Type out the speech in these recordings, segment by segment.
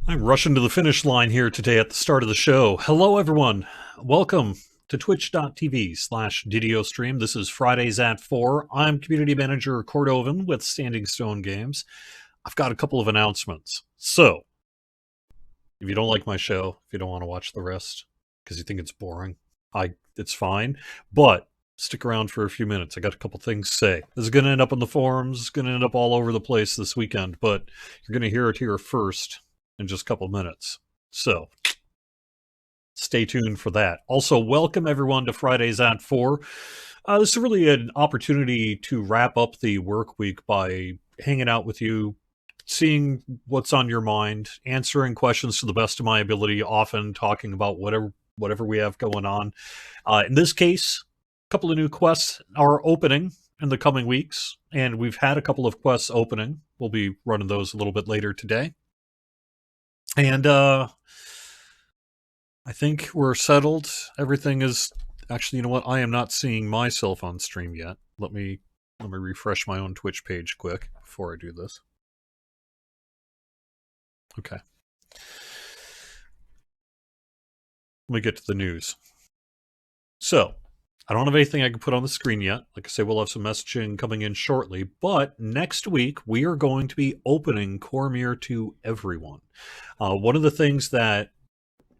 I'm rushing to the finish line here today at the start of the show. Hello, everyone. Welcome to twitch.tv/DDO Stream. This is Fridays at 4. I'm Community Manager Cordovan with Standing Stone Games. I've got a couple of announcements. So, if you don't like my show, if you don't want to watch the rest because you think it's boring, it's fine. But stick around for a few minutes. I got a couple things to say. This is going to end up on the forums. It's going to end up all over the place this weekend, but you're going to hear it here first in just a couple minutes. So, stay tuned for that. Also, welcome everyone to Fridays at 4. This is really an opportunity to wrap up the work week by hanging out with you, seeing what's on your mind, answering questions to the best of my ability, often talking about whatever we have going on. In this case, a couple of new quests are opening in the coming weeks, and we've had a couple of quests opening. We'll be running those a little bit later today. And I think we're settled. Everything is actually, you know what? I am not seeing myself on stream yet. Let me refresh my own Twitch page quick before I do this. Okay. Let me get to the news. So, I don't have anything I can put on the screen yet. Like I say, we'll have some messaging coming in shortly. But next week, we are going to be opening Cormier to everyone. One of the things that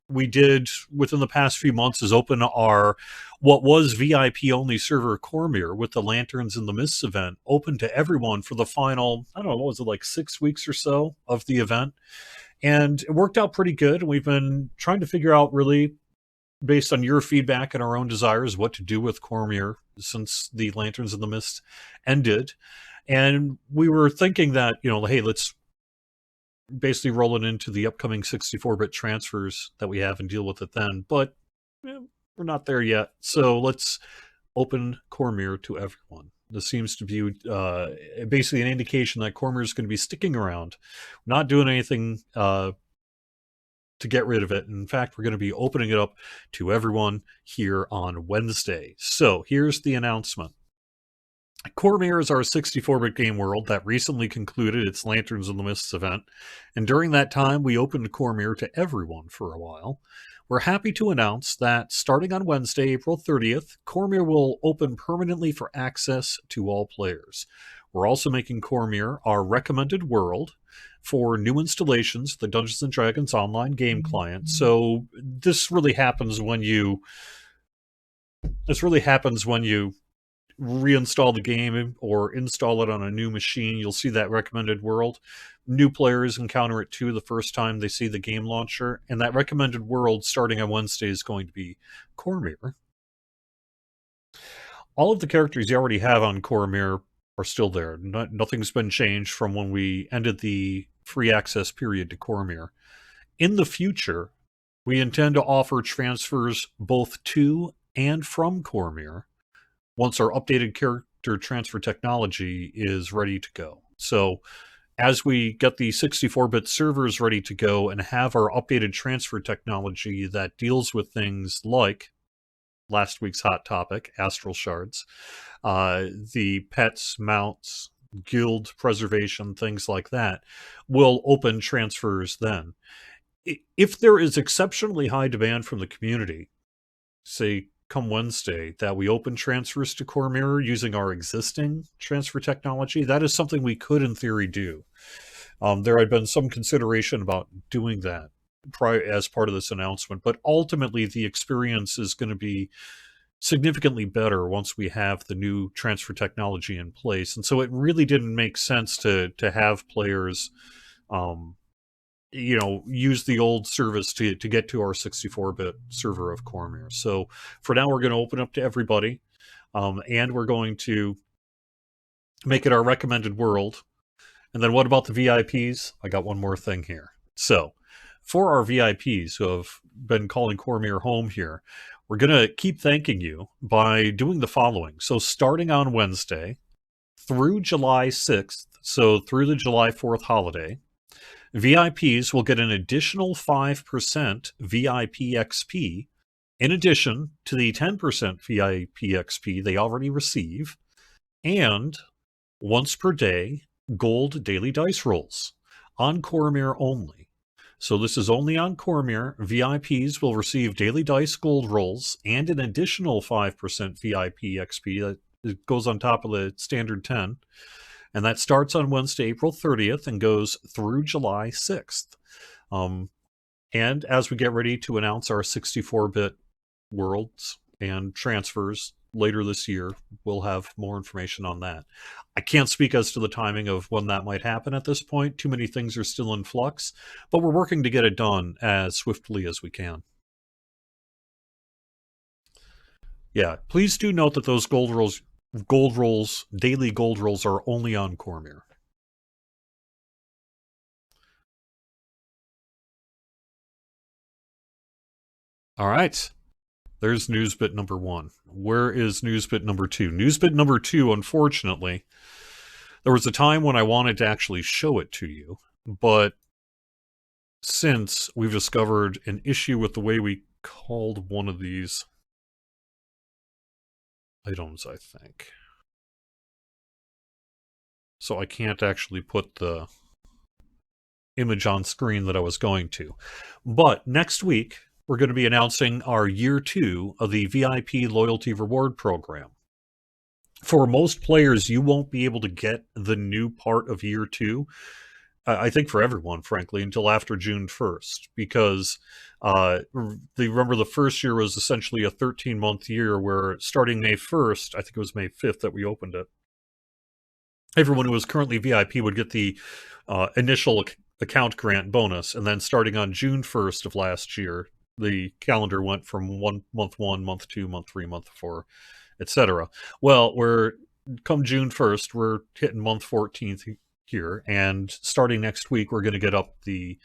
we did within the past few months is open our what was VIP only server Cormier with the Lanterns in the Mists event open to everyone for the final, I don't know, what was it, like 6 weeks or so of the event. And it worked out pretty good. And we've been trying to figure out, really based on your feedback and our own desires, what to do with Cormier since the Lanterns in the Mist ended. And we were thinking that, hey, let's basically roll it into the upcoming 64-bit transfers that we have and deal with it then. But we're not there yet. So let's open Cormier to everyone. This seems to be basically an indication that Cormier is going to be sticking around, not doing anything to get rid of it. In fact, we're going to be opening it up to everyone here on Wednesday. So here's the announcement. Cormier is our 64-bit game world that recently concluded its Lanterns in the Mists event, and during that time we opened Cormier to everyone for a while. We're happy to announce that starting on Wednesday, April 30th, Cormier will open permanently for access to all players. We're also making Cormier our recommended world for new installations, the Dungeons & Dragons online game client. So this really happens when you reinstall the game or install it on a new machine. You'll see that recommended world. New players encounter it too the first time they see the game launcher, and that recommended world starting on Wednesday is going to be Cormier. All of the characters you already have on Cormier are still there. Nothing's been changed from when we ended the free access period to Cormier. In the future, we intend to offer transfers both to and from Cormier once our updated character transfer technology is ready to go. So as we get the 64-bit servers ready to go and have our updated transfer technology that deals with things like last week's hot topic, astral shards, the pets, mounts, guild preservation, things like that, we'll open transfers then. If there is exceptionally high demand from the community, say come Wednesday, that we open transfers to Cormier using our existing transfer technology, that is something we could in theory do. There had been some consideration about doing that as part of this announcement, but ultimately the experience is going to be significantly better once we have the new transfer technology in place. And so it really didn't make sense to have players use the old service to get to our 64-bit server of Cormier. So for now, we're going to open up to everybody, and we're going to make it our recommended world. And then what about the VIPs? I got one more thing here. So for our VIPs who have been calling Cormier home here, we're going to keep thanking you by doing the following. So starting on Wednesday through July 6th, so through the July 4th holiday, VIPs will get an additional 5% VIP XP in addition to the 10% VIP XP they already receive, and once per day gold daily dice rolls on Cormier only. So this is only on Cormier. VIPs will receive daily dice gold rolls and an additional 5% VIP XP that it goes on top of the standard 10. And that starts on Wednesday, April 30th and goes through July 6th. And as we get ready to announce our 64-bit worlds and transfers later this year, we'll have more information on that. I can't speak as to the timing of when that might happen at this point. Too many things are still in flux, but we're working to get it done as swiftly as we can. Yeah, please do note that those daily gold rolls are only on Cormier. All right. There's newsbit number 1. Where is newsbit number 2? Newsbit number 2, unfortunately, there was a time when I wanted to actually show it to you, but since we've discovered an issue with the way we called one of these items, I think. So I can't actually put the image on screen that I was going to. But next week, we're going to be announcing our year 2 of the VIP Loyalty Reward Program. For most players, you won't be able to get the new part of year 2, I think for everyone, frankly, until after June 1st, because remember the first year was essentially a 13-month year where starting May 1st, I think it was May 5th that we opened it, everyone who was currently VIP would get the initial account grant bonus, and then starting on June 1st of last year, the calendar went from month 1, month 2, month 3, month 4, etc. Well, come June 1st, we're hitting month 14th here, and starting next week, we're going to get up the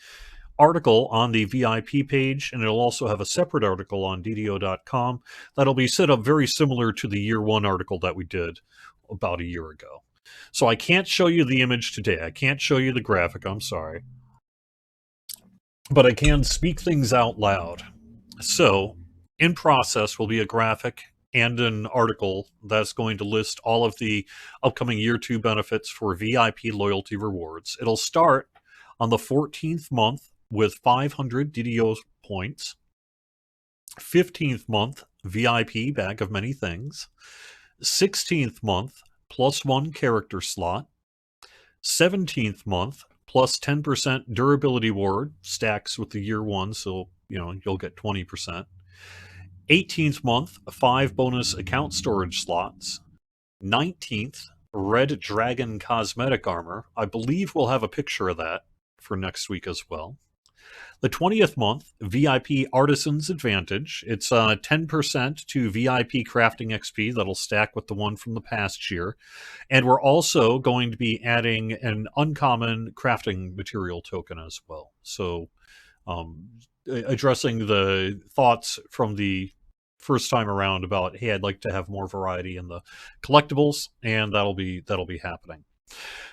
article on the VIP page, and it'll also have a separate article on DDO.com that'll be set up very similar to the year 1 article that we did about a year ago. So I can't show you the image today. I can't show you the graphic, I'm sorry. But I can speak things out loud. So, in process will be a graphic and an article that's going to list all of the upcoming year 2 benefits for VIP loyalty rewards. It'll start on the 14th month with 500 DDO points, 15th month VIP bag of many things, 16th month +1 character slot, 17th month plus 10% durability ward, stacks with the year 1, so you'll get 20%. 18th month, 5 bonus account storage slots. 19th, Red Dragon cosmetic armor. I believe we'll have a picture of that for next week as well. The 20th month, VIP Artisan's Advantage. It's 10% to VIP crafting XP that'll stack with the one from the past year. And we're also going to be adding an uncommon crafting material token as well. So addressing the thoughts from the first time around about, hey, I'd like to have more variety in the collectibles, and that'll be happening.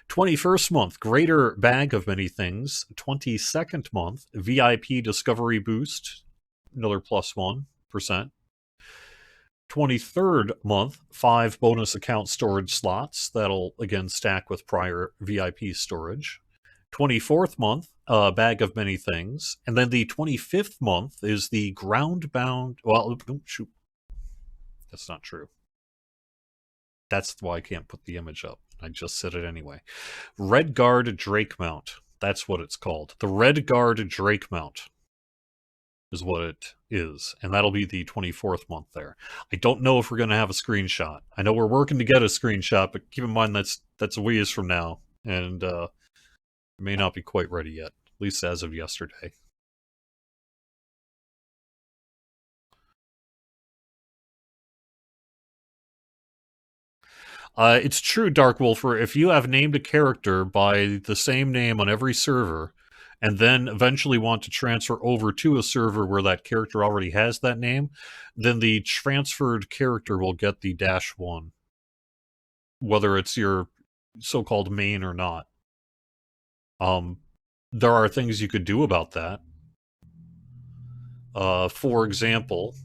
21st month, greater bag of many things. 22nd month, VIP discovery boost, another +1%. 23rd month, 5 bonus account storage slots. That'll again stack with prior VIP storage. 24th month, bag of many things. And then the 25th month is the ground bound. Well, shoot. That's not true. That's why I can't put the image up. I just said it anyway. Red Guard Drake Mount. That's what it's called. The Red Guard Drake Mount is what it is. And that'll be the 24th month there. I don't know if we're going to have a screenshot. I know we're working to get a screenshot, but keep in mind that's a ways from now. And it may not be quite ready yet, at least as of yesterday. It's true, Dark Wolfer. If you have named a character by the same name on every server, and then eventually want to transfer over to a server where that character already has that name, then the transferred character will get the -1, whether it's your so-called main or not. There are things you could do about that. For example,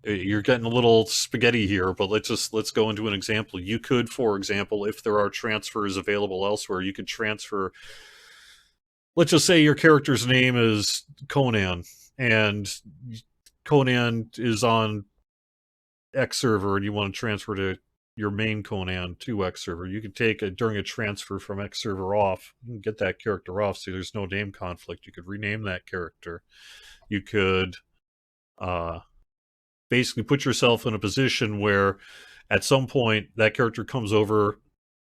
you're getting a little spaghetti here, but let's go into an example. You could, for example, if there are transfers available elsewhere, you could transfer let's just say your character's name is Conan, and Conan is on X server, and you want to transfer to your main Conan to X server. You can take it during a transfer from X server off. You can get that character off, so there's no name conflict. You could rename that character. You could uh, basically put yourself in a position where at some point that character comes over,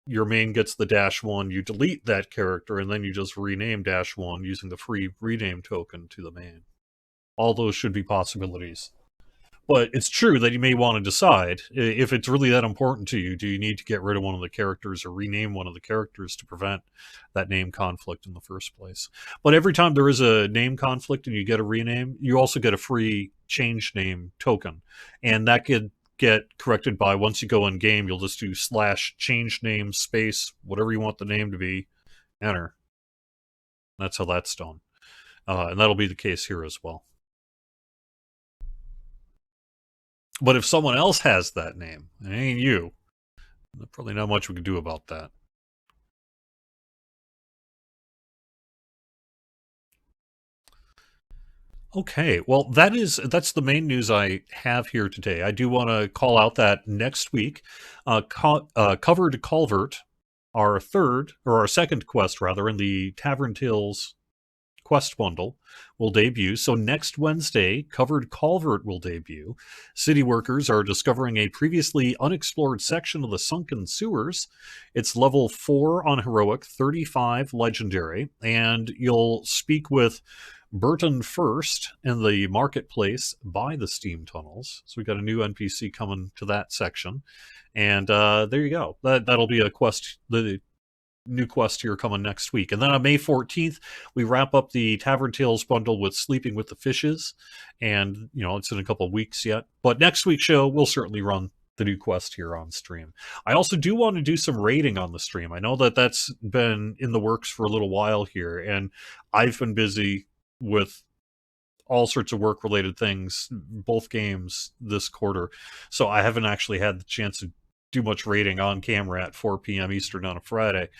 your main gets the -1, you delete that character, and then you just rename -1 using the free rename token to the main. All those should be possibilities. But it's true that you may want to decide if it's really that important to you. Do you need to get rid of one of the characters or rename one of the characters to prevent that name conflict in the first place? But every time there is a name conflict and you get a rename, you also get a free change name token. And that could get corrected by once you go in game, you'll just do /change name space, whatever you want the name to be, enter. That's how that's done. And that'll be the case here as well. But if someone else has that name, it ain't you, there's probably not much we can do about that. Okay, well, that's the main news I have here today. I do want to call out that next week, Covered Culvert, our third or our second quest rather in the Tavern Tales quest bundle will debut. So next Wednesday, Covered Culvert will debut. City workers are discovering a previously unexplored section of the sunken sewers. It's level 4 on heroic, 35 legendary, and you'll speak with Burton first in the marketplace by the steam tunnels. So we got a new NPC coming to that section. And there you go. That'll be a quest, the new quest here coming next week. And then on May 14th, we wrap up the Tavern Tales bundle with Sleeping with the Fishes. And, it's in a couple of weeks yet. But next week's show, we'll certainly run the new quest here on stream. I also do want to do some raiding on the stream. I know that that's been in the works for a little while here. And I've been busy with all sorts of work related things, both games this quarter. So I haven't actually had the chance to do much raiding on camera at 4 p.m. Eastern on a Friday,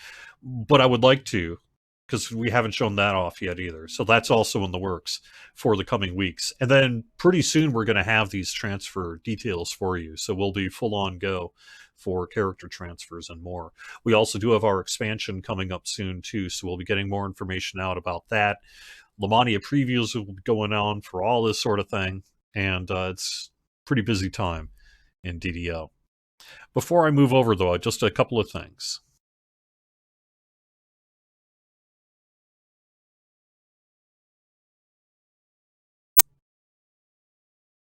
but I would like to, because we haven't shown that off yet either. So that's also in the works for the coming weeks. And then pretty soon we're going to have these transfer details for you. So we'll be full on go for character transfers and more. We also do have our expansion coming up soon too. So we'll be getting more information out about that. Lamania previews will be going on for all this sort of thing. And it's pretty busy time in DDO. Before I move over, though, just a couple of things.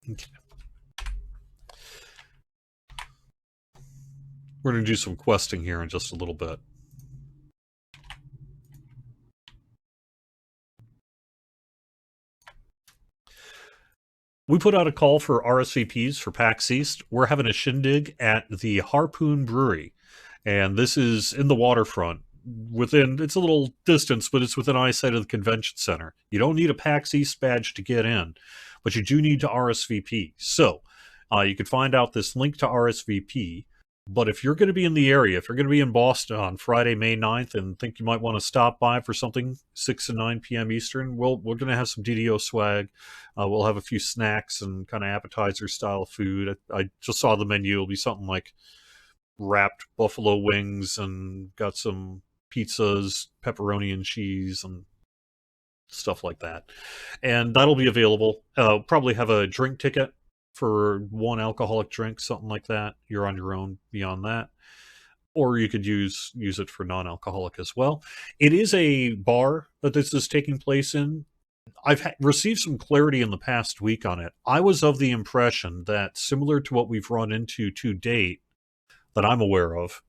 Okay. We're going to do some questing here in just a little bit. We put out a call for RSVPs for PAX East. We're having a shindig at the Harpoon Brewery, and this is in the waterfront. It's a little distance, but it's within eyesight of the convention center. You don't need a PAX East badge to get in, but you do need to RSVP. So you can find out this link to RSVP. But if you're going to be in the area, if you're going to be in Boston on Friday, May 9th, and think you might want to stop by for something 6 to 9 p.m. Eastern, we're going to have some DDO swag. We'll have a few snacks and kind of appetizer-style food. I just saw the menu. It'll be something like wrapped buffalo wings and got some pizzas, pepperoni and cheese, and stuff like that. And that'll be available. Probably have a drink ticket for one alcoholic drink, something like that. You're on your own beyond that. Or you could use it for non-alcoholic as well. It is a bar that this is taking place in. I've received some clarity in the past week on it. I was of the impression that similar to what we've run into to date, that I'm aware of,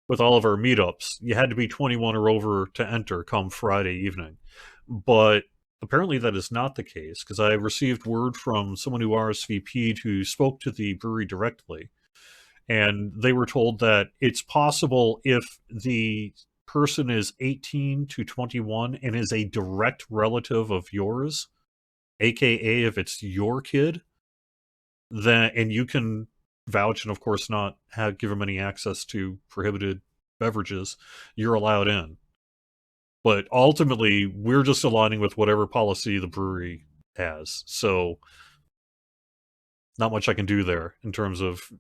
with all of our meetups, you had to be 21 or over to enter come Friday evening. But apparently that is not the case, because I received word from someone who RSVP'd who spoke to the brewery directly, and they were told that it's possible if the person is 18 to 21 and is a direct relative of yours, aka if it's your kid, then and you can vouch and of course not give them any access to prohibited beverages, you're allowed in. But ultimately, we're just aligning with whatever policy the brewery has. So not much I can do there in terms of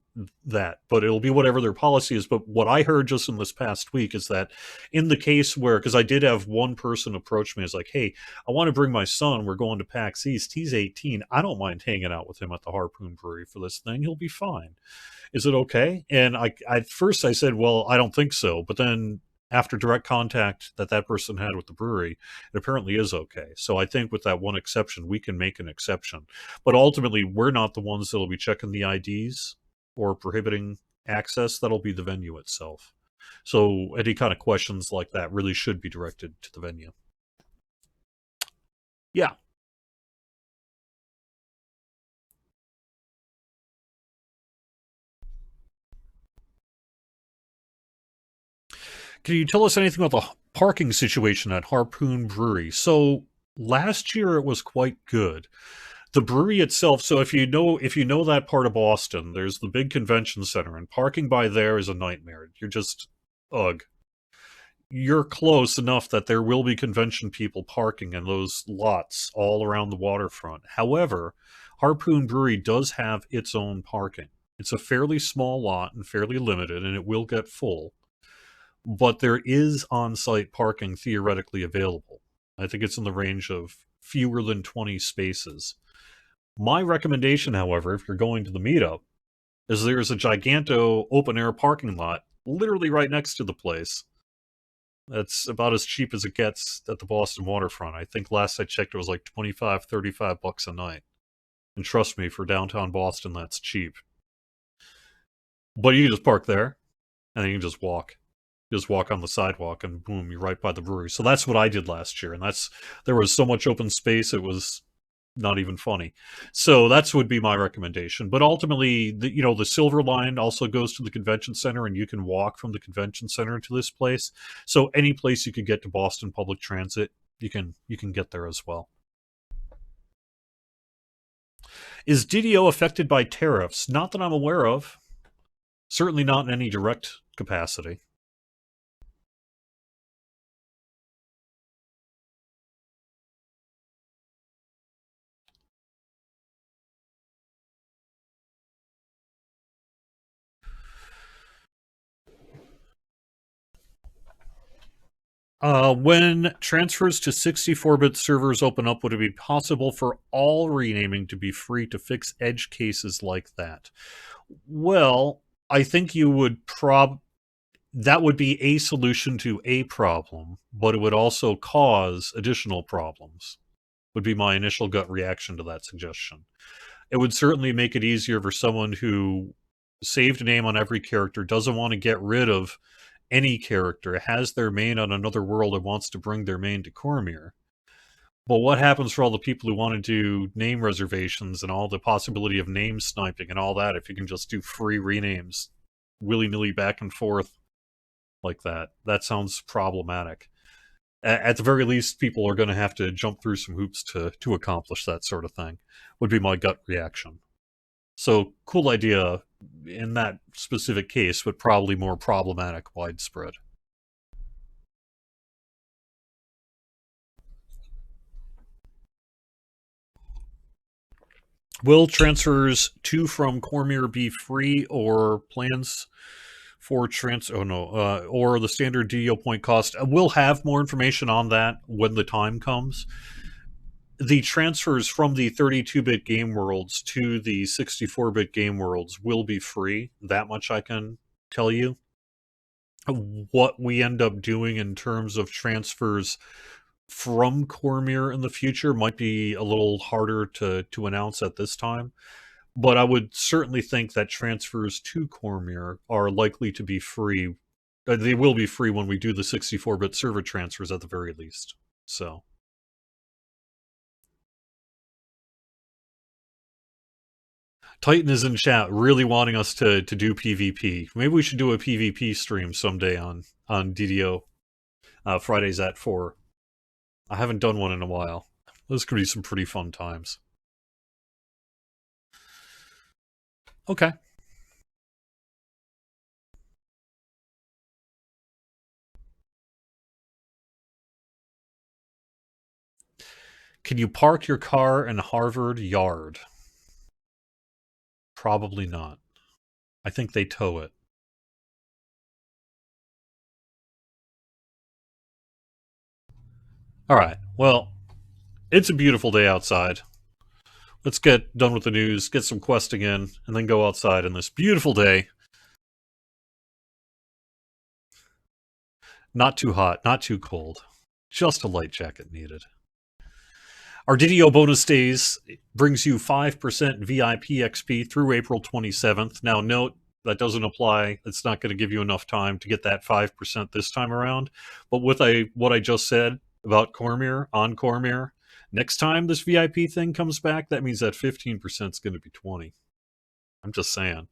that, but it'll be whatever their policy is. But what I heard just in this past week is that in the case where, because I did have one person approach me, is like, hey, I want to bring my son. We're going to PAX East. He's 18. I don't mind hanging out with him at the Harpoon Brewery for this thing. He'll be fine. Is it okay? And at first I said, well, I don't think so. But then after direct contact that person had with the brewery, it apparently is okay. So I think with that one exception, we can make an exception. But ultimately, we're not the ones that'll be checking the IDs or prohibiting access. That'll be the venue itself. So any kind of questions like that really should be directed to the venue. Yeah. Can you tell us anything about the parking situation at Harpoon Brewery? So last year it was quite good. The brewery itself, so if you know that part of Boston, there's the big convention center, and parking by there is a nightmare. You're just ugh. You're close enough that there will be convention people parking in those lots all around the waterfront. However, Harpoon Brewery does have its own parking. It's a fairly small lot and fairly limited, and it will get full, but there is on-site parking theoretically available. I think it's in the range of fewer than 20 spaces. My recommendation, however, if you're going to the meetup, is there's a giganto open-air parking lot literally right next to the place. That's about as cheap as it gets at the Boston waterfront. I think last I checked it was like 25, 35 bucks a night. And trust me, for downtown Boston, that's cheap. But you can just park there, and then you can just walk. Just walk on the sidewalk and boom, you're right by the brewery. So that's what I did last year, and there was so much open space it was not even funny. So that's would be my recommendation. But ultimately, the Silver Line also goes to the convention center, and you can walk from the convention center to this place. So any place you could get to Boston public transit, you can get there as well. Is DDO affected by tariffs? Not that I'm aware of. Certainly not in any direct capacity. When transfers to 64-bit servers open up, would it be possible for all renaming to be free to fix edge cases like that? Well, I think you would that would be a solution to a problem, but it would also cause additional problems. Would be my initial gut reaction to that suggestion. It would certainly make it easier for someone who saved a name on every character, doesn't want to get rid of any character, has their main on another world and wants to bring their main to Cormier. But what happens for all the people who want to do name reservations and all the possibility of name sniping and all that if you can just do free renames willy-nilly back and forth like that? That sounds problematic. At the very least, people are going to have to jump through some hoops to accomplish that sort of thing, would be my gut reaction. So, cool idea in that specific case, but probably more problematic widespread. Will transfers to from Cormier be free, or plans for trans? Oh no, or the standard DO point cost? We'll have more information on that when the time comes. The transfers from the 32-bit game worlds to the 64-bit game worlds will be free. That much I can tell you. What we end up doing in terms of transfers from Cormier in the future might be a little harder to announce at this time. But I would certainly think that transfers to Cormier are likely to be free. They will be free when we do the 64-bit server transfers at the very least. So, Titan is in chat really wanting us to do PvP. Maybe we should do a PvP stream someday on DDO. Fridays at 4. I haven't done one in a while. Those could be some pretty fun times. Okay. Can you park your car in Harvard Yard? Probably not. I think they tow it. All right. Well, it's a beautiful day outside. Let's get done with the news, get some questing in, and then go outside on this beautiful day. Not too hot, not too cold. Just a light jacket needed. Our DDO bonus days brings you 5% VIP XP through April 27th. Now, note that doesn't apply. It's not going to give you enough time to get that 5% this time around. But with what I just said about Cormier, on Cormier, next time this VIP thing comes back, that means that 15% is going to be 20. I'm just saying.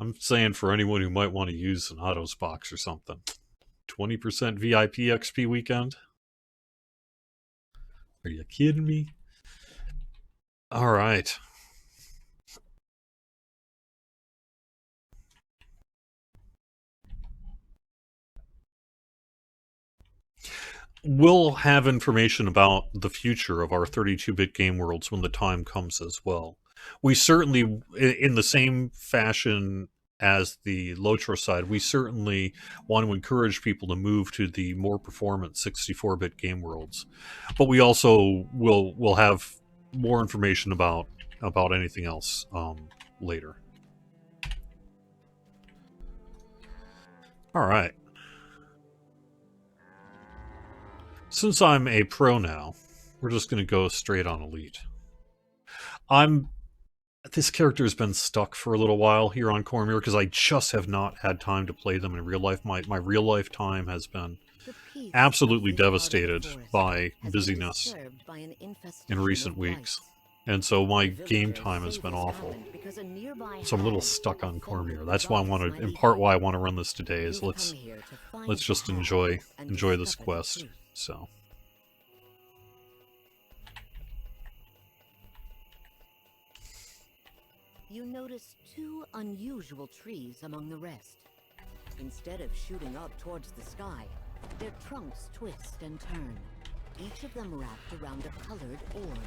I'm saying for anyone who might want to use an autos box or something. 20% VIP XP weekend? Are you kidding me? All right. We'll have information about the future of our 32-bit game worlds when the time comes as well. We certainly, in the same fashion as the Lotro side, we certainly want to encourage people to move to the more performant 64-bit game worlds. But we also will have more information about anything else later. All right. Since I'm a pro now, we're just going to go straight on Elite. This character has been stuck for a little while here on Cormier because I just have not had time to play them in real life. My real life time has been absolutely devastated by busyness in recent weeks. And so my game time has been awful. So I'm a little stuck on Cormier. That's why in part why I want to run this today is let's just enjoy this quest. So you notice two unusual trees among the rest. Instead of shooting up towards the sky, their trunks twist and turn, each of them wrapped around a colored orb.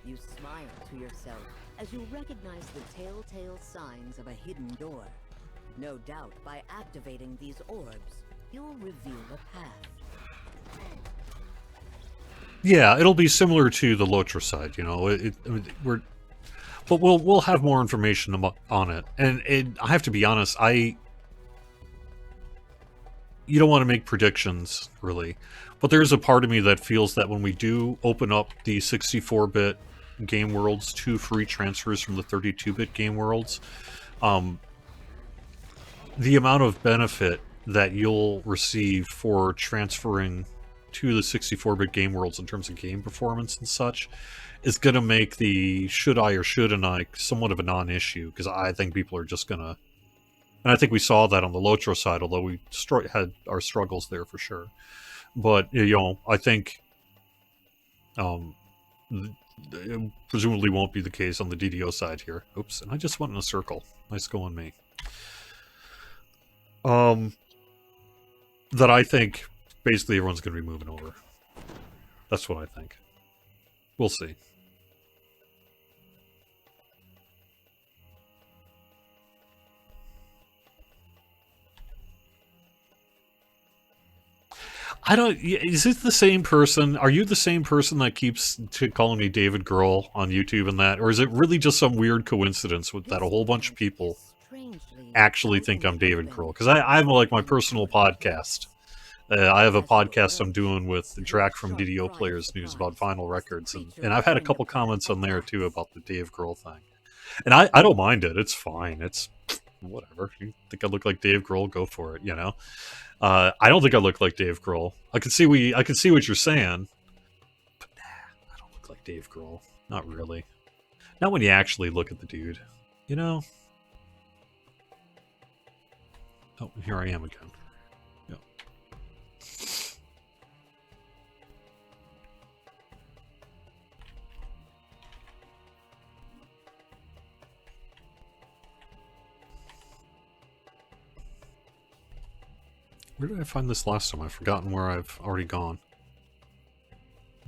You smile to yourself as you recognize the telltale signs of a hidden door. No doubt by activating these orbs, you'll reveal a path. yeah, it'll be similar to the Lotro side, you know. But we'll have more information on it. And I have to be honest, you don't want to make predictions, really. But there's a part of me that feels that when we do open up the 64-bit game worlds to free transfers from the 32-bit game worlds, the amount of benefit that you'll receive for transferring to the 64-bit game worlds in terms of game performance and such is going to make the should I or shouldn't I somewhat of a non-issue, because I think people are just going to... And I think we saw that on the Lotro side, although we had our struggles there for sure. But, you know, I think it presumably won't be the case on the DDO side here. Oops, and I just went in a circle. Nice going me. That I think basically everyone's going to be moving over. That's what I think. We'll see. I don't... Is it the same person? Are you the same person that keeps calling me David Grohl on YouTube and that? Or is it really just some weird coincidence with that a whole bunch of people actually think I'm David Grohl? Because I have like my personal podcast. I have a podcast I'm doing with Drac from DDO Players News about vinyl records. And I've had a couple comments on there too about the Dave Grohl thing. And I don't mind it. It's fine. It's whatever. You think I look like Dave Grohl? Go for it, you know? I don't think I look like Dave Grohl. I can see what you're saying, but nah, I don't look like Dave Grohl. Not really. Not when you actually look at the dude. You know? Oh, here I am again. Yep. Where did I find this last time? I've forgotten where I've already gone.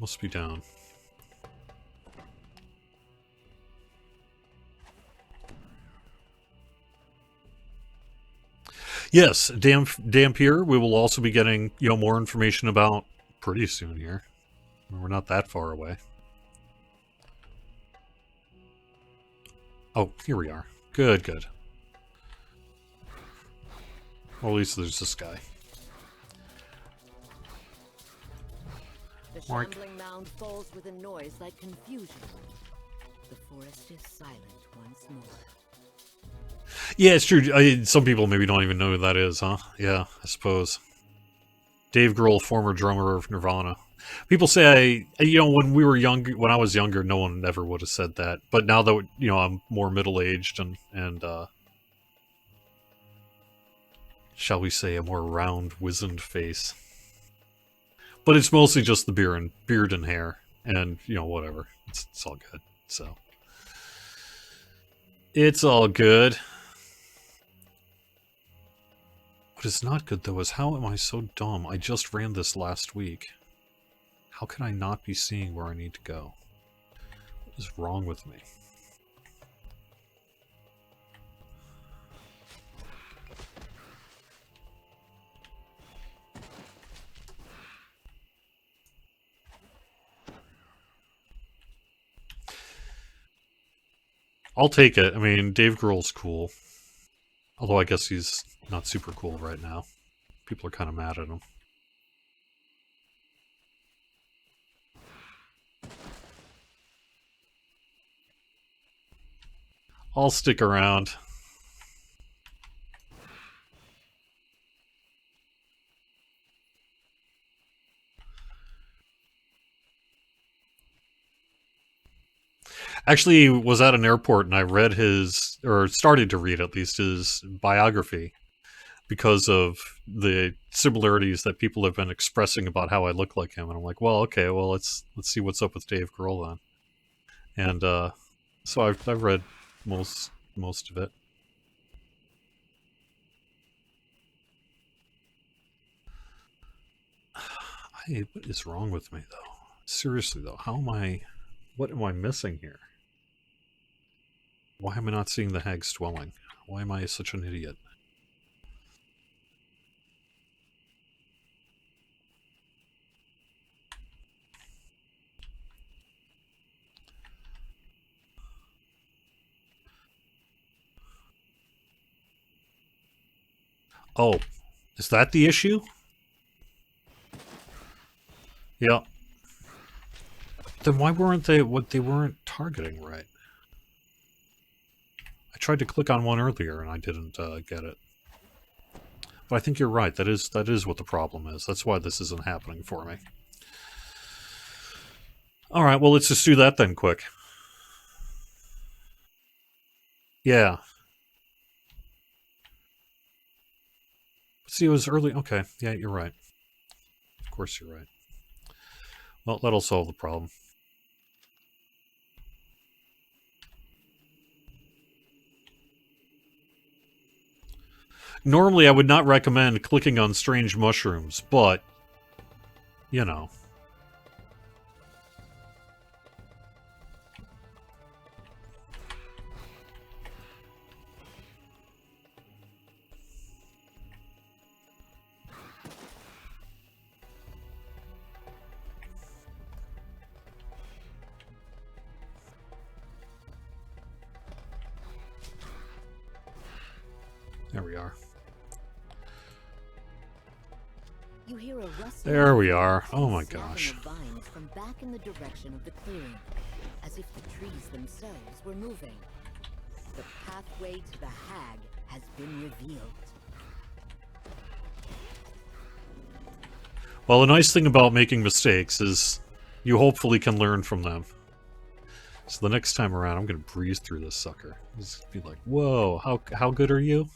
Must be down. Yes, Dampier, we will also be getting, more information about pretty soon here. We're not that far away. Oh, here we are. Good, good. Well, at least there's this guy. The Mark. shambling mound falls with a noise like confusion. The forest is silent once more. Yeah, it's true. Some people maybe don't even know who that is, huh? Yeah, I suppose. Dave Grohl, former drummer of Nirvana. People say when I was younger, no one ever would have said that. But now that, I'm more middle-aged and shall we say, a more round, wizened face. But it's mostly just the beard and hair. And, whatever. It's all good. So. It's all good. What is not good, though, is how am I so dumb? I just ran this last week. How can I not be seeing where I need to go? What is wrong with me? I'll take it. I mean, Dave Grohl's cool. Although I guess he's not super cool right now. People are kind of mad at him. I'll stick around. Actually, was at an airport and I read or started to read at least his biography because of the similarities that people have been expressing about how I look like him. And I'm like, well, okay, well, let's see what's up with Dave Grohl then. And so I've read most of it. What is wrong with me, though? Seriously, though, what am I missing here? Why am I not seeing the hag's dwelling? Why am I such an idiot? Oh, is that the issue? Yeah. Then why weren't they weren't targeting right? I tried to click on one earlier and I didn't get it. But I think you're right. That is what the problem is. That's why this isn't happening for me. All right, well, let's just do that then quick. Yeah. See, it was early. Okay, yeah, you're right. Of course you're right. Well, that'll solve the problem. Normally, I would not recommend clicking on strange mushrooms, but, you know. There we are. You hear a rustling. There we are. Oh my gosh. Vines from back in the direction of the clearing, as if the trees themselves were moving. The pathway to the hag has been revealed. Well, the nice thing about making mistakes is you hopefully can learn from them. So the next time around, I'm going to breeze through this sucker. Just be like, whoa, how good are you?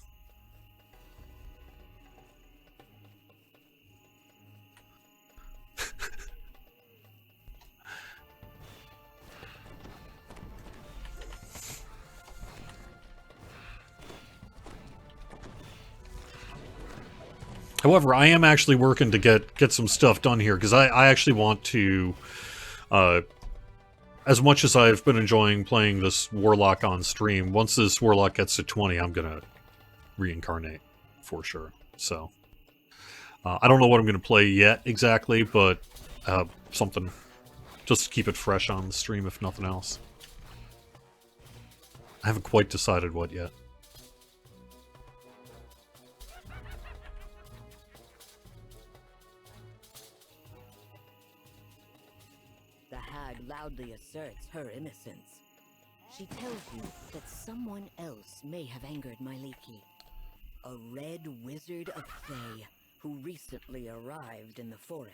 However, I am actually working to get some stuff done here, because I actually want to Uh, as much as I've been enjoying playing this Warlock on stream, once this Warlock gets to 20, I'm gonna reincarnate for sure. So I don't know what I'm gonna play yet exactly, but something just to keep it fresh on the stream, if nothing else. I haven't quite decided what yet. The hag loudly asserts her innocence. She tells you that someone else may have angered Myliki. A red wizard of Fae who recently arrived in the forest.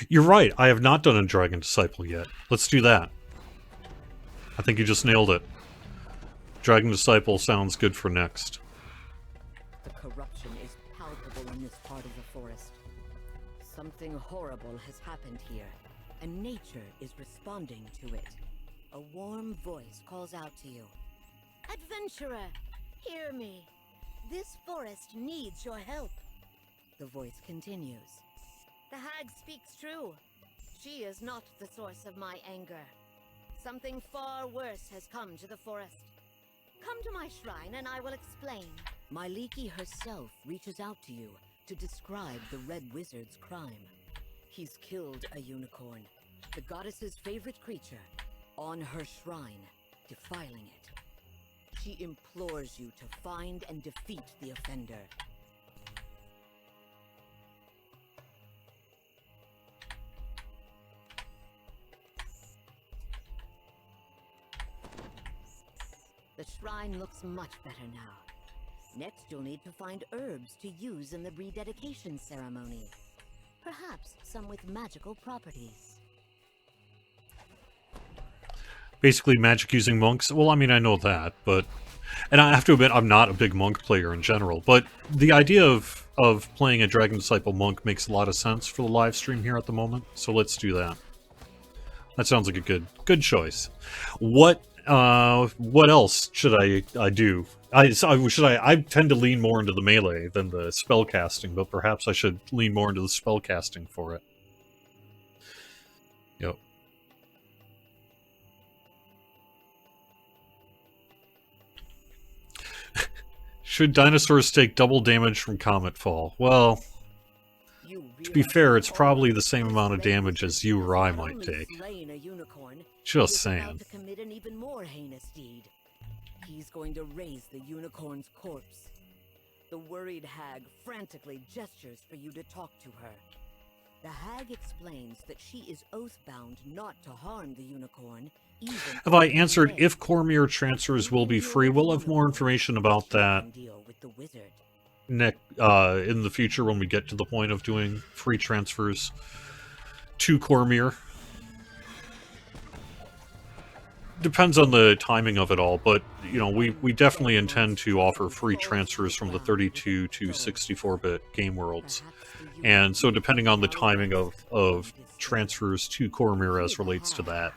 You're right, I have not done a Dragon Disciple yet. Let's do that. I think you just nailed it. Dragon Disciple sounds good for next. The corruption is palpable in this part of the forest. Something horrible has happened here, and nature is responding to it. A warm voice calls out to you. Adventurer, hear me. This forest needs your help. The voice continues. The hag speaks true. She is not the source of my anger. Something far worse has come to the forest. Come to my shrine and I will explain. Myliki herself reaches out to you to describe the Red Wizard's crime. He's killed a unicorn, the goddess's favorite creature, on her shrine, defiling it. She implores you to find and defeat the offender. The shrine looks much better now. Next, you'll need to find herbs to use in the rededication ceremony. Perhaps some with magical properties. Basically, magic using monks. Well, I mean, I know that, but... And I have to admit, I'm not a big monk player in general, but the idea of playing a Dragon Disciple monk makes a lot of sense for the live stream here at the moment, so let's do that. That sounds like a good choice. What else should I do? I tend to lean more into the melee than the spell casting, but perhaps I should lean more into the spell casting for it. Yep. Should dinosaurs take double damage from comet fall? Well, to be fair, it's probably the same amount of damage as you or I might take. Just saying. Commit an even more heinous deed. He's going to raise the unicorn's corpse. The worried hag frantically gestures for you to talk to her. The hag explains that she is oath-bound not to harm the unicorn, even... Have I answered if Cormier transfers will be free? We'll have more information about that in the future when we get to the point of doing free transfers to Cormier. Depends on the timing of it all, but, you know, we definitely intend to offer free transfers from the 32 to 64-bit game worlds. And so depending on the timing of transfers to Cormier as relates to that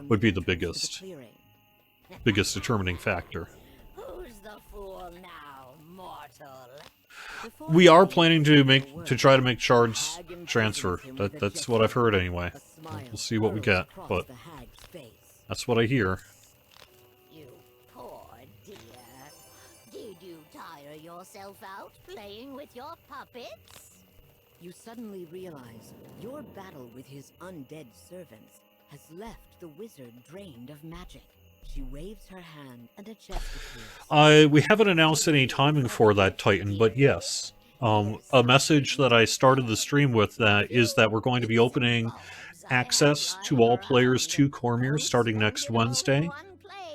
would be the biggest determining factor. Who's the fool now, mortal? We are planning to try to make Shard's transfer. That's what I've heard anyway. We'll see what we get, but that's what I hear. You poor dear. Did you tire yourself out playing with your puppets? You suddenly realize your battle with his undead servants has left the wizard drained of magic. She waves her hand and a chest appears. We haven't announced any timing for that Titan, but yes. A message that I started the stream with is that we're going to be opening access to all players to Cormier starting next Wednesday.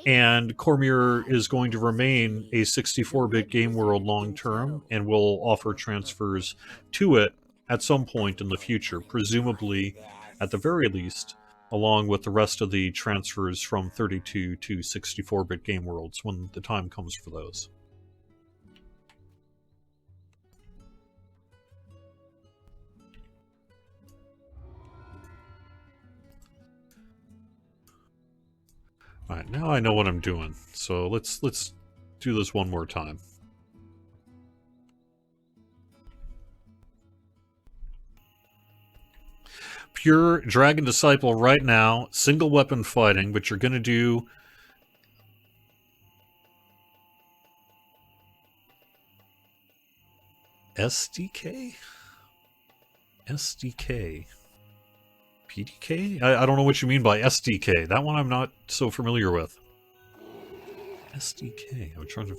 And Cormier is going to remain a 64-bit game world long-term, and will offer transfers to it at some point in the future, presumably, at the very least, along with the rest of the transfers from 32 to 64-bit game worlds when the time comes for those. Alright, now I know what I'm doing, so let's do this one more time. Pure Dragon Disciple right now, single weapon fighting, but you're gonna do SDK? SDK. PDK? I don't know what you mean by SDK. That one I'm not so familiar with. SDK. I'm trying to...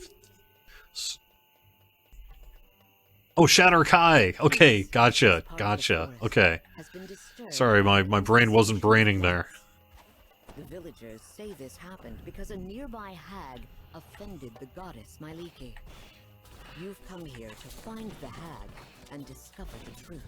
Oh, Shatter Kai! Okay, gotcha, gotcha. Okay. Sorry, my brain wasn't braining there. The villagers say this happened because a nearby hag offended the goddess Myliki. You've come here to find the hag and discover the truth.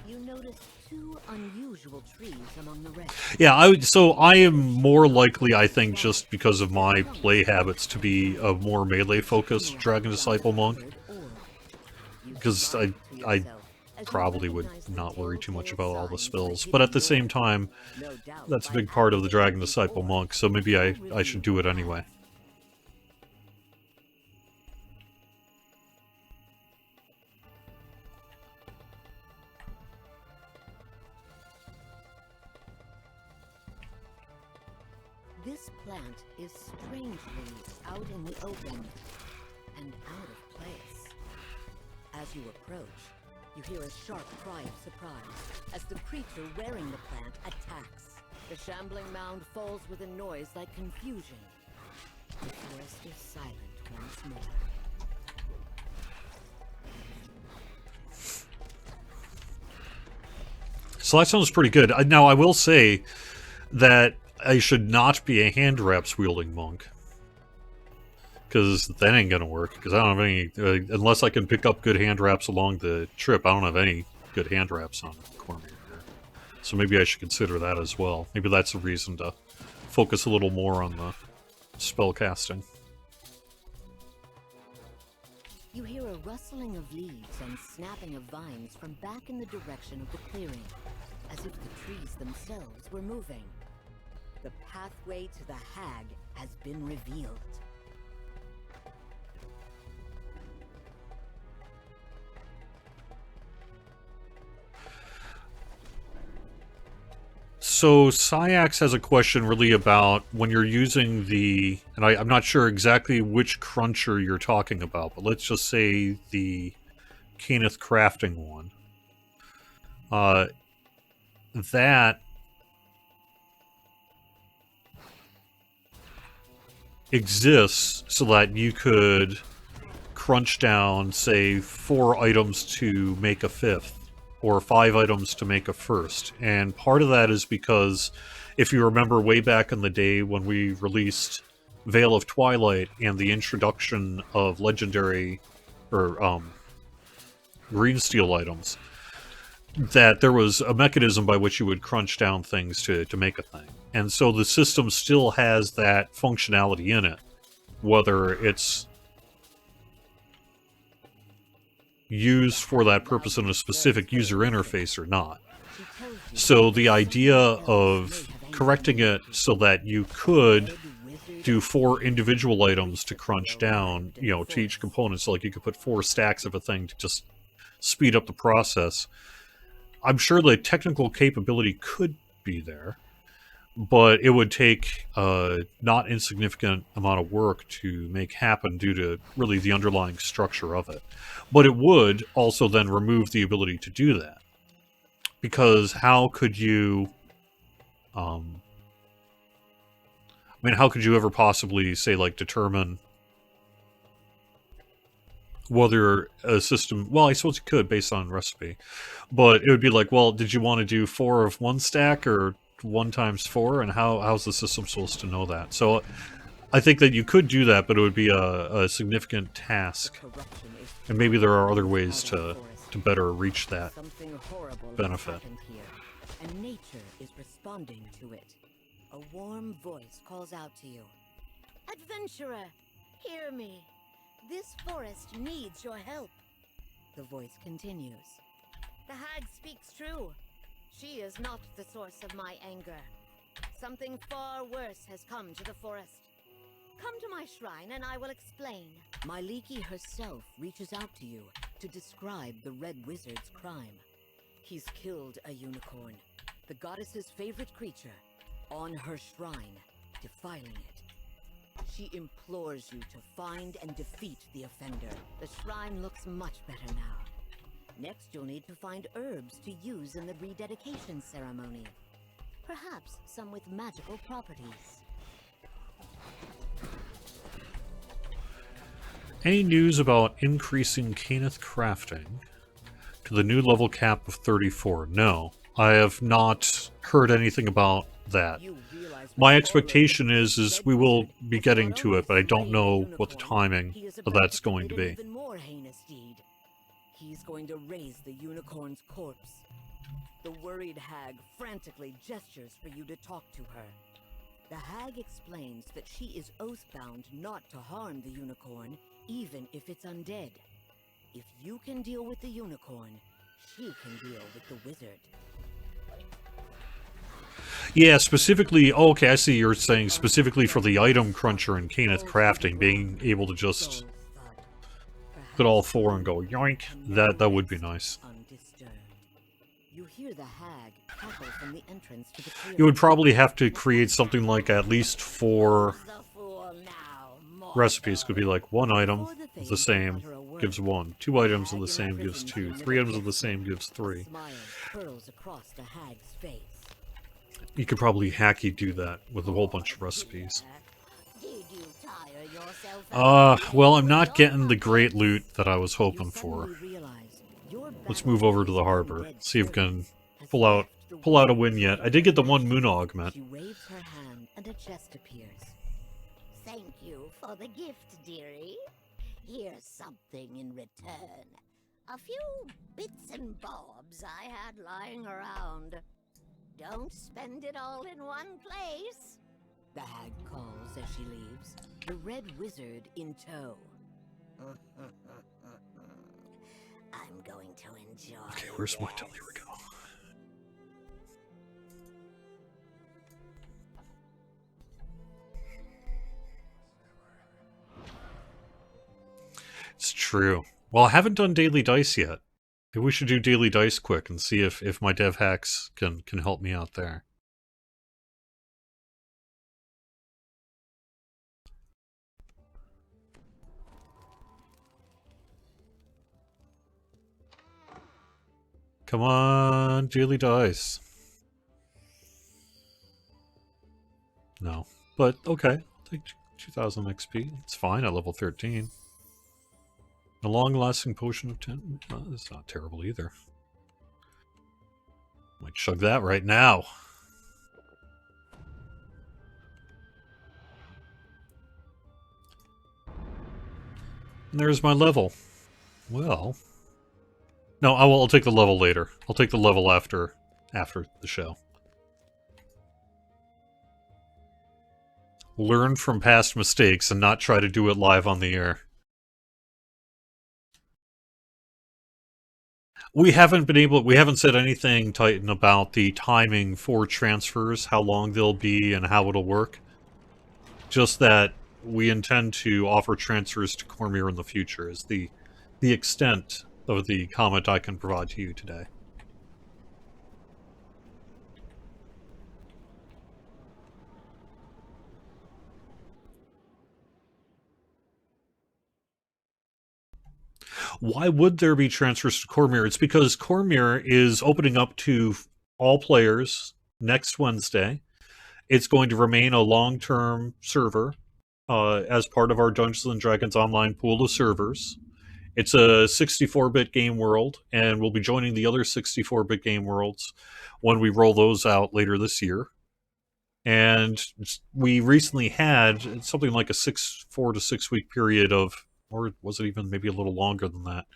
You noticed 2 unusual trees among the rest. Yeah, so I am more likely, I think, just because of my play habits, to be a more melee-focused Dragon Disciple monk. Because I probably would not worry too much about all the spells. But at the same time, that's a big part of the Dragon Disciple monk, so maybe I should do it anyway. This plant is strangely out in the open and out of place. As you approach, you hear a sharp cry of surprise as the creature wearing the plant attacks. The shambling mound falls with a noise like confusion. The forest is silent once more. So that sounds pretty good. Now, I will say that I should not be a hand wraps wielding monk. Because that ain't gonna work, because I don't have any... unless I can pick up good hand wraps along the trip, I don't have any good hand wraps on Cormier here. So maybe I should consider that as well. Maybe that's a reason to focus a little more on the spell casting. You hear a rustling of leaves and snapping of vines from back in the direction of the clearing, as if the trees themselves were moving. The pathway to the hag has been revealed. So Syax has a question really about when you're using the, and I'm not sure exactly which cruncher you're talking about, but let's just say the Kenneth crafting one. That exists so that you could crunch down, say, 4 items to make a 5th. Or 5 items to make a 1st. And part of that is because, if you remember way back in the day when we released Veil of Twilight and the introduction of legendary, or, green steel items, that there was a mechanism by which you would crunch down things to make a thing. And so the system still has that functionality in it, whether it's used for that purpose in a specific user interface or not. So the idea of correcting it so that you could do 4 individual items to crunch down, you know, to each component, so like you could put 4 stacks of a thing to just speed up the process. I'm sure the technical capability could be there, but it would take a not insignificant amount of work to make happen due to really the underlying structure of it. But it would also then remove the ability to do that. Because how could you... I mean, how could you ever possibly, say, like, determine whether a system... Well, I suppose you could, based on recipe. But it would be like, well, did you want to do 4 of one stack, or 1 times 4? And how's the system supposed to know that? So I think that you could do that, but it would be a significant task. And maybe there are other ways to to better reach that Something horrible benefit. has happened here, and nature is responding to it. A warm voice calls out to you. Adventurer, hear me. This forest needs your help. The voice continues. The hag speaks true. She is not the source of my anger. Something far worse has come to the forest. Come to my shrine and I will explain. Myliki herself reaches out to you to describe the Red Wizard's crime. He's killed a unicorn, the goddess's favorite creature, on her shrine, defiling it. She implores you to find and defeat the offender. The shrine looks much better now. Next, you'll need to find herbs to use in the rededication ceremony. Perhaps some with magical properties. Any news about increasing Caneth crafting to the new level cap of 34? No, I have not heard anything about that. My expectation is we will be getting to it, but I don't know what the timing of that's going to be. Even more heinous deed. He's going to raise the unicorn's corpse. The worried hag frantically gestures for you to talk to her. The hag explains that she is oath-bound not to harm the unicorn, even if it's undead. If you can deal with the unicorn, she can deal with the wizard. Yeah, specifically, oh, okay, I see you're saying specifically for the item cruncher and Caneth crafting, being able to just put all four and go yoink, that would be nice. You hear the hag cackle from the entrance to the You would probably have to create something like at least 4 recipes. Could be like 1 item of the same gives 1, 2 items of the same gives 2, 3 items of the same gives 3. You could probably hacky do that with a whole bunch of recipes. Well, I'm not getting the great loot that I was hoping for. Let's move over to the harbor. See if we can pull out a win yet. I did get the 1 moon augment. She waves her hand and a chest appears. Thank you for the gift, dearie. Here's something in return. A few bits and bobs I had lying around. Don't spend it all in one place. The hag calls as she leaves, the Red Wizard in tow. I'm going to enjoy. Okay, where's my Here we go. It's true. Well, I haven't done daily dice yet. Maybe we should do daily dice quick and see if my dev hacks can help me out there. Come on, daily dice. No. But, okay. Take 2,000 XP. It's fine at level 13. A long-lasting potion of 10. That's not terrible either. Might chug that right now. And there's my level. Well... No, I'll take the level later. I'll take the level after the show. Learn from past mistakes and not try to do it live on the air. We haven't said anything, Titan, about the timing for transfers, how long they'll be and how it'll work. Just that we intend to offer transfers to Cormier in the future is the extent of the comment I can provide to you today. Why would there be transfers to Cormier? It's because Cormier is opening up to all players next Wednesday. It's going to remain a long-term server as part of our Dungeons & Dragons online pool of servers. It's a 64-bit game world, and we'll be joining the other 64-bit game worlds when we roll those out later this year. And we recently had something like a 4 to 6 week period of, or was it even maybe a little longer than that,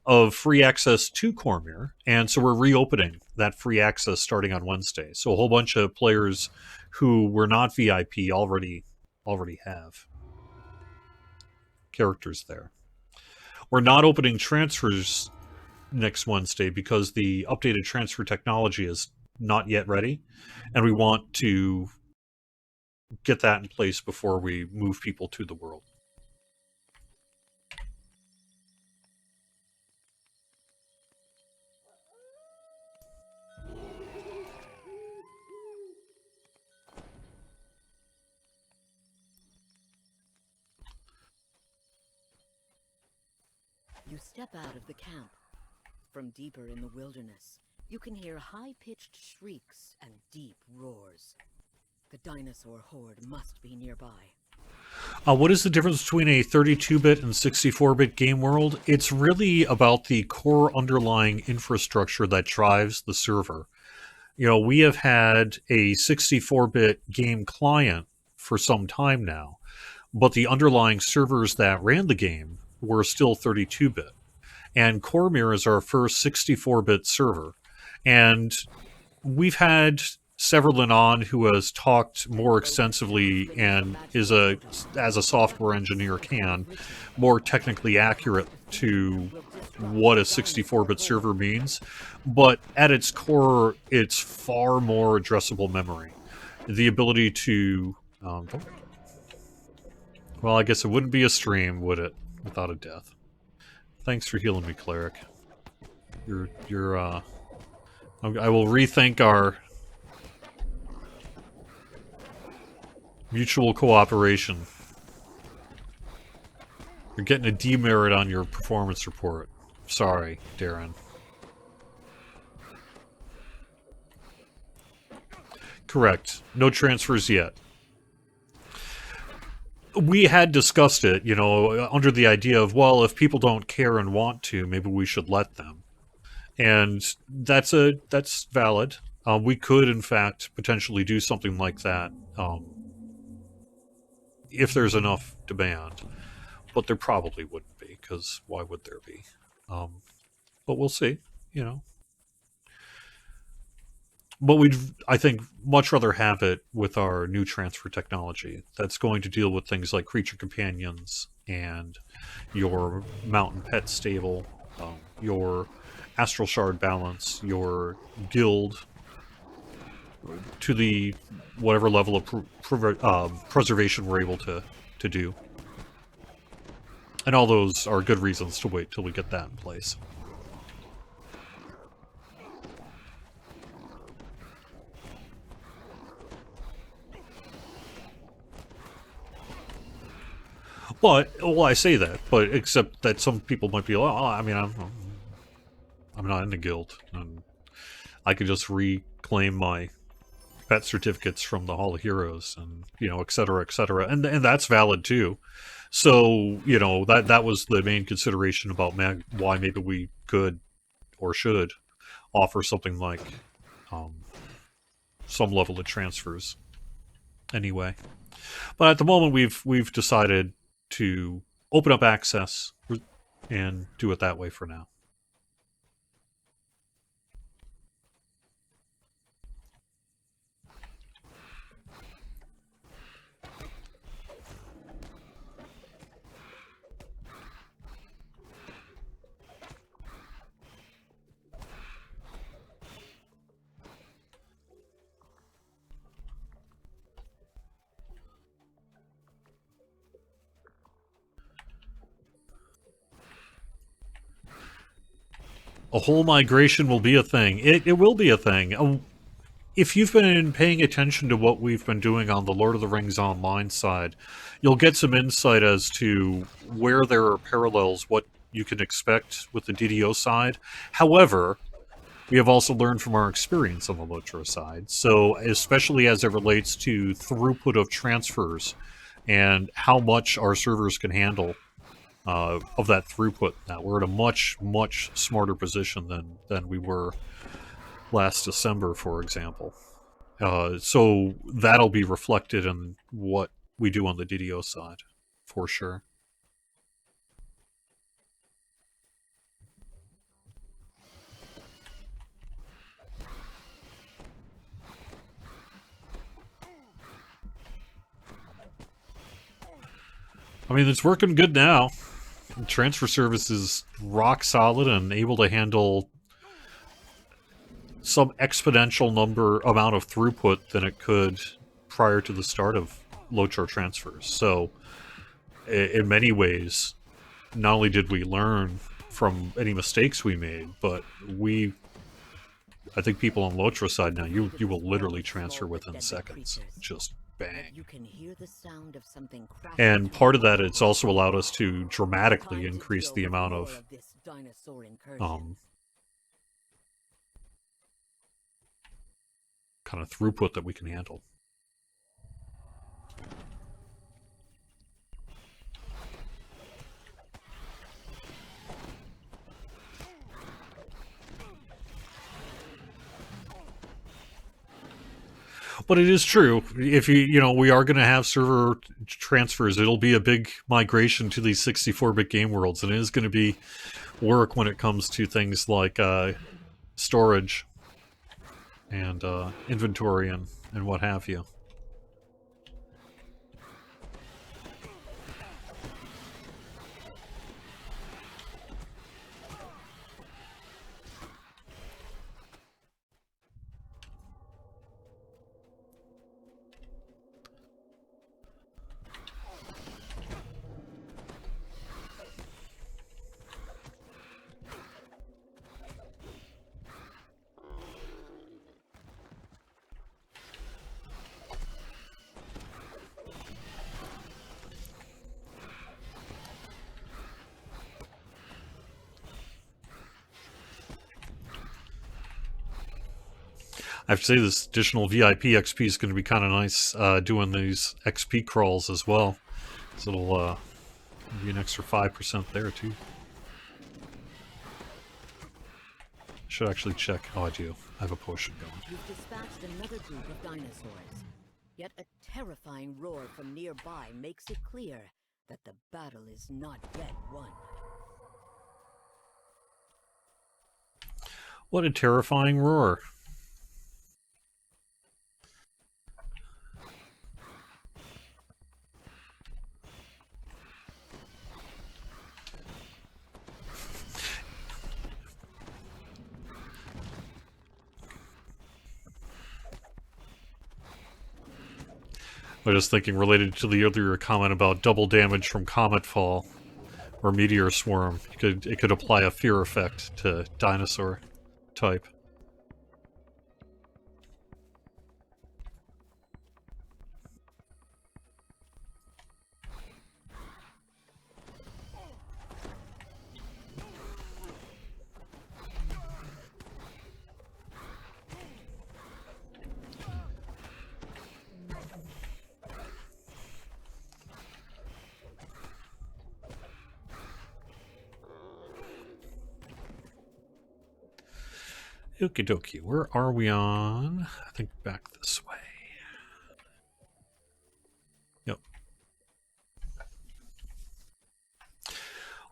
of free access to Cormier, and so we're reopening that free access starting on Wednesday. So a whole bunch of players who were not VIP already have characters there. We're not opening transfers next Wednesday because the updated transfer technology is not yet ready, and we want to get that in place before we move people to the world. You step out of the camp. From deeper in the wilderness, you can hear high-pitched shrieks and deep roars. The dinosaur horde must be nearby. What is the difference between a 32-bit and 64-bit game world? It's really about the core underlying infrastructure that drives the server. You know, we have had a 64-bit game client for some time now, but the underlying servers that ran the game were still 32-bit. And Cormier is our first 64-bit server. And we've had Severlin on, who has talked more extensively and is as a software engineer can, more technically accurate to what a 64-bit server means. But at its core, it's far more addressable memory. The ability to... well, I guess it wouldn't be a stream, would it? Without a death. Thanks for healing me, Cleric. I will rethink our mutual cooperation. You're getting a demerit on your performance report. Sorry, Darren. Correct. No transfers yet. We had discussed it, you know, under the idea of, well, if people don't care and want to, maybe we should let them. And that's valid. We could, in fact, potentially do something like that if there's enough demand. But there probably wouldn't be, because why would there be? But we'll see, you know. But we'd, I think, much rather have it with our new transfer technology that's going to deal with things like creature companions and your mountain pet stable, your astral shard balance, your guild, to the whatever level of preservation we're able to do. And all those are good reasons to wait till we get that in place. But, well, I say that, but except that some people might be like, oh, I mean, I'm not in the guild, and I could just reclaim my pet certificates from the Hall of Heroes, and, you know, et cetera, and that's valid too. So, you know, that was the main consideration about why maybe we could or should offer something like some level of transfers. Anyway, but at the moment we've decided to open up access and do it that way for now. A whole migration will be a thing. It will be a thing. If you've been paying attention to what we've been doing on the Lord of the Rings Online side, you'll get some insight as to where there are parallels, what you can expect with the DDO side. However, we have also learned from our experience on the Lotro side. So, especially as it relates to throughput of transfers and how much our servers can handle of that throughput now. We're in a much, much smarter position than we were last December, for example. So that'll be reflected in what we do on the DDO side, for sure. I mean, it's working good now. The transfer service is rock solid and able to handle some exponential amount of throughput than it could prior to the start of low char transfers. So, in many ways, not only did we learn from any mistakes we made, but I think people on Lotra side now, you will literally transfer within seconds. Just bang. You can hear the sound of something crashing. And part of that, it's also allowed us to dramatically increase the amount of kind of throughput that we can handle. But it is true. If we are going to have server transfers, it'll be a big migration to these 64-bit game worlds, and it is going to be work when it comes to things like storage and inventory and what have you. I have to say, this additional VIP XP is going to be kind of nice doing these XP crawls as well. So it'll be an extra 5% there, too. Should actually check. Oh, I do. I have a potion going. You've dispatched another group of dinosaurs. Yet a terrifying roar from nearby makes it clear that the battle is not yet won. What a terrifying roar. I was just thinking, related to the earlier comment about double damage from comet fall or meteor swarm, it could apply a fear effect to dinosaur type. Okie dokie, where are we on? I think back this way. Yep.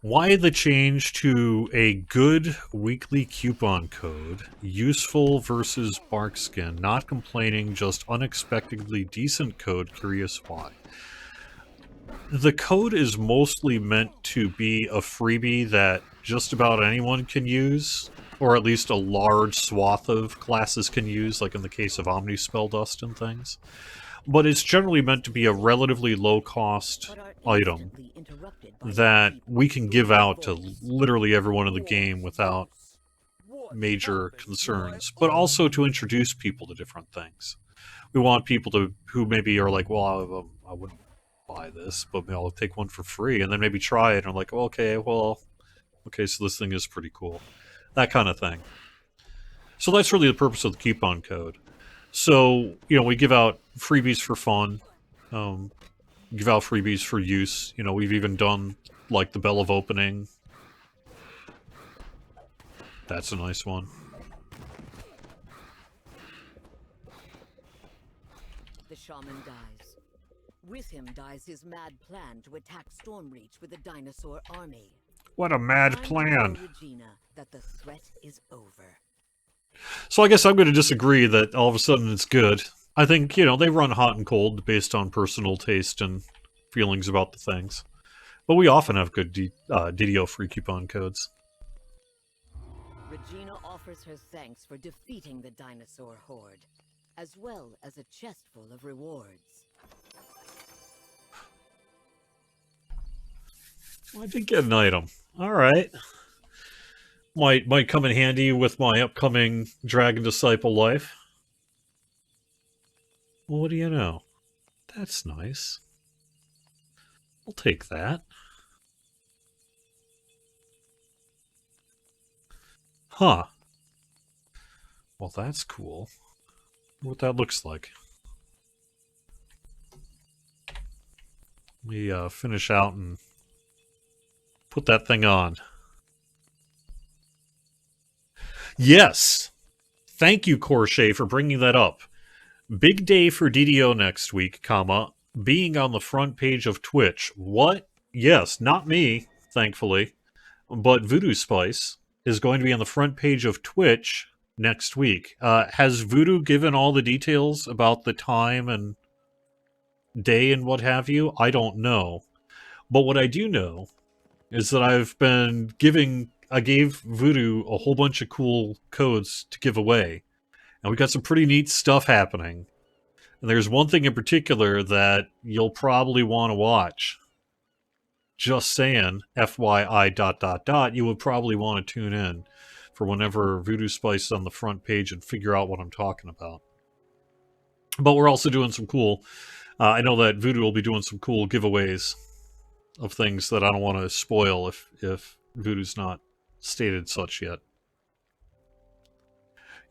Why the change to a good weekly coupon code? Useful versus barkskin. Not complaining, just unexpectedly decent code. Curious why. The code is mostly meant to be a freebie that just about anyone can use, or at least a large swath of classes can use, like in the case of Omnispell Dust and things. But it's generally meant to be a relatively low-cost item that we can give out to literally everyone in the game without major concerns, but also to introduce people to different things. We want people who maybe are like, well, I wouldn't buy this, but maybe I'll take one for free, and then maybe try it, and I'm like, well, okay, so this thing is pretty cool. That kind of thing. So that's really the purpose of the coupon code. So, we give out freebies for fun, give out freebies for use. We've even done, like, the Bell of Opening. That's a nice one. The shaman dies. With him dies his mad plan to attack Stormreach with a dinosaur army. What a mad plan. Regina that the threat is over. So I guess I'm going to disagree that all of a sudden it's good. I think, they run hot and cold based on personal taste and feelings about the things. But we often have good DDO free coupon codes. Regina offers her thanks for defeating the dinosaur horde, as well as a chest full of rewards. Well, I did get an item. All right. Might come in handy with my upcoming Dragon Disciple life. Well, what do you know? That's nice. I'll take that. Huh. Well, that's cool. What that looks like. We finish out and put that thing on. Yes! Thank you, Cormier, for bringing that up. Big day for DDO next week, comma, being on the front page of Twitch. What? Yes, not me, thankfully. But Voodoo Spice is going to be on the front page of Twitch next week. Has Voodoo given all the details about the time and day and what have you? I don't know. But what I do know is that I gave Voodoo a whole bunch of cool codes to give away. And we got some pretty neat stuff happening. And there's one thing in particular that you'll probably want to watch. Just saying, FYI ... you would probably want to tune in for whenever Voodoo Spice is on the front page and figure out what I'm talking about. But we're also doing some cool... I know that Voodoo will be doing some cool giveaways of things that I don't want to spoil if Voodoo's not stated such yet.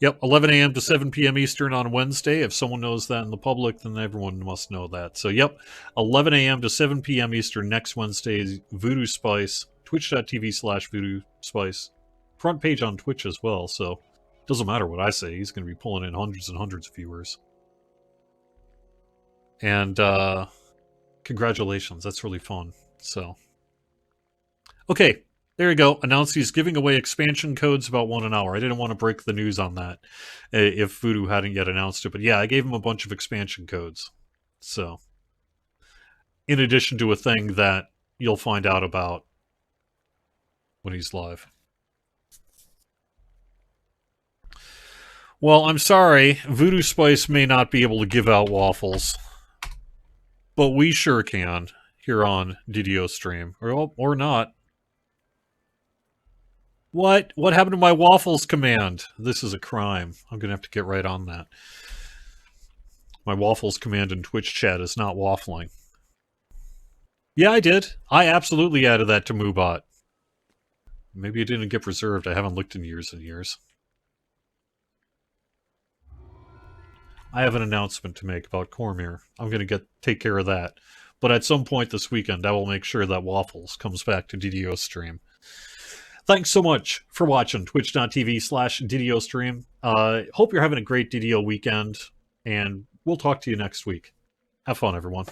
Yep, 11 a.m. to 7 p.m. Eastern on Wednesday. If someone knows that in the public, then everyone must know that. So, yep, 11 a.m. to 7 p.m. Eastern next Wednesday, Voodoo Spice, twitch.tv/Voodoo Spice. Front page on Twitch as well, so it doesn't matter what I say. He's going to be pulling in hundreds and hundreds of viewers. And, congratulations. That's really fun. So, okay. There you go. Announced he's giving away expansion codes about 1 an hour. I didn't want to break the news on that if Voodoo hadn't yet announced it. But yeah, I gave him a bunch of expansion codes. So, in addition to a thing that you'll find out about when he's live. Well, I'm sorry. Voodoo Spice may not be able to give out waffles. But we sure can here on DDO Stream. Or not. What? What happened to my waffles command? This is a crime. I'm going to have to get right on that. My waffles command in Twitch chat is not waffling. Yeah, I did. I absolutely added that to Moobot. Maybe it didn't get preserved. I haven't looked in years and years. I have an announcement to make about Cormier. I'm going to take care of that. But at some point this weekend, I will make sure that Waffles comes back to DDO Stream. Thanks so much for watching twitch.tv/DDO Stream. Hope you're having a great DDO weekend, and we'll talk to you next week. Have fun, everyone.